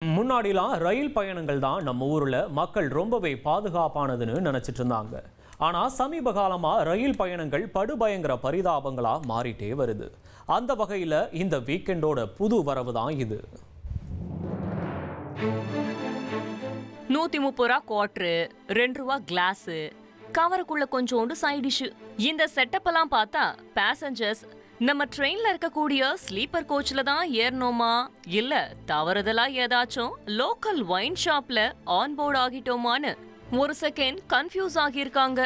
முன்னாடிலாம் ரயில் பயணங்கள் தான் நம்ம ஊர்ல மக்கள் ரொம்பவே பாதுகாப்பானதுன்னு நினைச்சிட்டு இருந்தாங்க. ஆனா சமீப காலமா ரயில் பயணங்கள் படுபயங்கர பரிதாபங்களா மாறிட்டே வருது. அந்த வகையில இந்த வீக்கெண்டோட புது வரவு தான் இது. 130 ரூபா குவார்டரு, 2 ரூபா கிளாஸ், கவருக்குள்ள கொஞ்சோண்டு சைட் டிஷ். இந்த செட்டப் எல்லாம் பார்த்தா பேசஞ்சர்ஸ் நம்ம ட்ரெயின்ல இருக்கக்கூடிய ஸ்லீப்பர் கோச்ல தான் ஏறணுமா இல்ல தவறுதலா ஏதாச்சும் லோக்கல் வைன் ஷாப்ல ஆன் போர்ட் ஆகிட்டோமான்னு ஒரு செகண்ட் கன்ஃபியூஸ் ஆகியிருக்காங்க.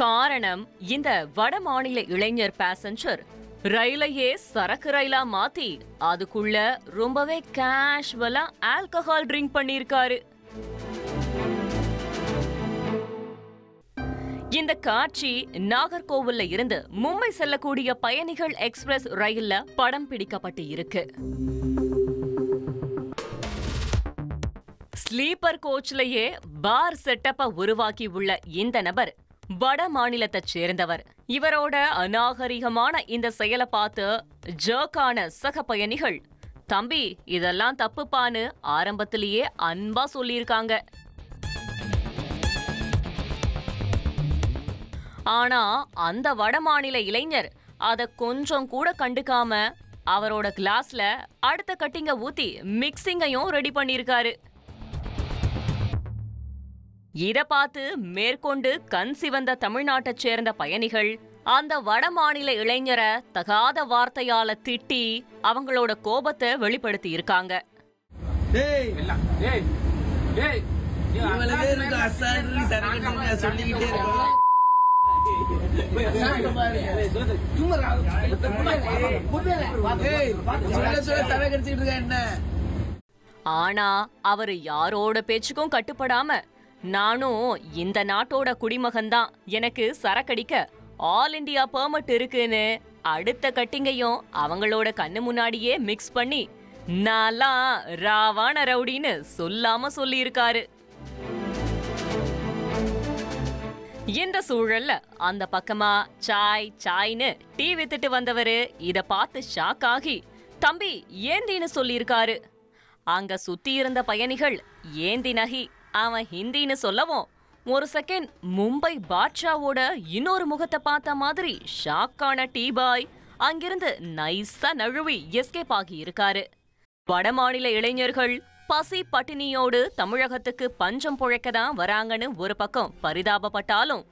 காரணம், இந்த வட மாநில இளைஞர் பேசஞ்சர் ரயிலையே சரக்கு ரயிலா மாத்தி அதுக்குள்ள ரொம்பவே கேஷுவலா ஆல்கஹால் ட்ரிங்க் பண்ணிருக்காரு. இந்த காட்சி நாகர்கோவில்ல இருந்து மும்பை செல்லக்கூடிய பயணிகள் எக்ஸ்பிரஸ் ரயில்ல படம் பிடிக்கப்பட்டு இருக்கு. ஸ்லீப்பர் கோச்லயே பார் செட்டப்ப உருவாக்கி உள்ள இந்த நபர் வட மாநிலத்தை சேர்ந்தவர். இவரோட அநாகரிகமான இந்த செயலை பார்த்து ஜர்க்கான சக பயணிகள், தம்பி இதெல்லாம் தப்புப்பான்னு ஆரம்பத்திலேயே அன்பா சொல்லியிருக்காங்க. ஆனா அந்த வட மாநில இளைஞர் அத கொஞ்சம் கூட கண்டுக்காம அவரோட கிளாஸ்ல அடுத்த கட்டிங்க ஊத்தி மிக்சிங்கையும் ரெடி பண்ணிருக்காரு. இத பார்த்து மேற்கொண்டு கண் சிவந்த தமிழ்நாட்டை சேர்ந்த பயணிகள் அந்த வட மாநில இளைஞரை தகாத வார்த்தையால திட்டி அவங்களோட கோபத்தை வெளிப்படுத்தி இருக்காங்க. ஆனா அவரு யாரோட பேச்சுக்கும் கட்டுப்படாம, நானும் இந்த நாட்டோட குடிமகன் தான், எனக்கு சரக்கடிக்க ஆல் இண்டியா பெர்மிட் இருக்குன்னு அடுத்த கட்டிங்கையும் அவங்களோட கண்ணு முன்னாடியே மிக்ஸ் பண்ணி நான்லாம் ராவான ரவுடின்னு சொல்லாம சொல்லியிருக்காரு. இந்த சூழல்ல அந்த பக்கமா சாய் சாய்னு டீ வித்துட்டு வந்தவரு இத பார்த்து ஷாக் ஆகி தம்பி ஏந்தின்னு சொல்லியிருக்காரு. அங்க சுத்தி இருந்த பயணிகள் ஏந்தி நகி அவன் ஹிந்தின்னு சொல்லவும் ஒரு செகண்ட் மும்பை பாட்ஷாவோட இன்னொரு முகத்தை பார்த்த மாதிரி ஷாக்கான டீ பாய் அங்கிருந்து நைஸா நழுவி எஸ்கேப் ஆகி இருக்காரு. வட மாநில இளைஞர்கள் பசி பட்டினியோடு தமிழகத்துக்கு பஞ்சம் புழைக்கதான் வராங்கன்னு ஒரு பக்கம் பரிதாபப்பட்டாலும்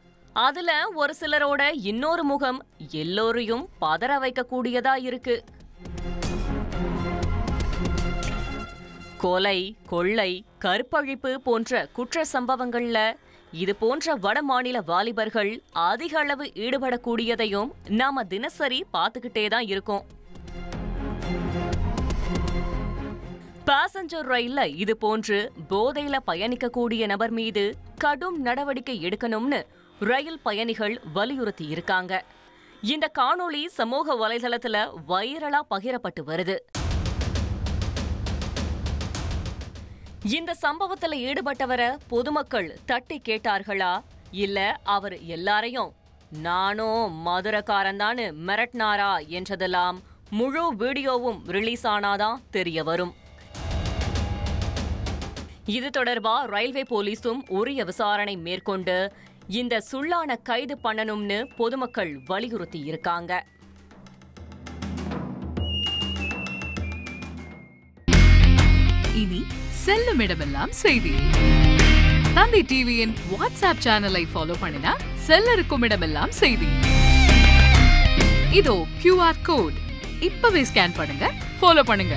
அதுல ஒரு சிலரோட இன்னொரு முகம் எல்லோரையும் பதற வைக்க கூடியதா இருக்கு. கொலை, கொள்ளை, கற்பழிப்பு போன்ற குற்ற சம்பவங்கள்ல இது போன்ற வட மாநில வாலிபர்கள் அதிக அளவு ஈடுபடக்கூடியதையும் நாம தினசரி பார்த்துக்கிட்டே தான் இருக்கோம். பாசஞ்சர் ரயில்ல இது போன்று போதையில பயணிக்கக்கூடிய நபர் மீது கடும் நடவடிக்கை எடுக்கணும்னு ரயில் பயணிகள் வலியுறுத்தி இருக்காங்க. இந்த காணொளி சமூக வலைதளத்துல வைரலா பகிரப்பட்டு வருது. இந்த சம்பவத்துல ஈடுபட்டவரை பொதுமக்கள் தட்டி கேட்டார்களா இல்ல அவர் எல்லாரையும் நானும் மதுரக்காரன்தான்னு மிரட்டினாரா என்றதெல்லாம் முழு வீடியோவும் ரிலீஸ் ஆனாதான் தெரிய வரும். இது தொடர்பா ரயில்வே போலீஸும் உரிய விசாரணை மேற்கொண்டு இந்த சுள்ளான கைது பண்ணணும்னு பொதுமக்கள் வலியுறுத்தி இருக்காங்க. இனி செல்லும் இடமெல்லாம் செய்தி. தந்தி டிவியின் வாட்ஸ்அப் சேனலை ஃபாலோ பண்ணினா செல்லருக்கும் இடமெல்லாம் செய்தி. இதோ QR கோட், இப்பவே ஸ்கேன் பண்ணுங்க, ஃபாலோ பண்ணுங்க.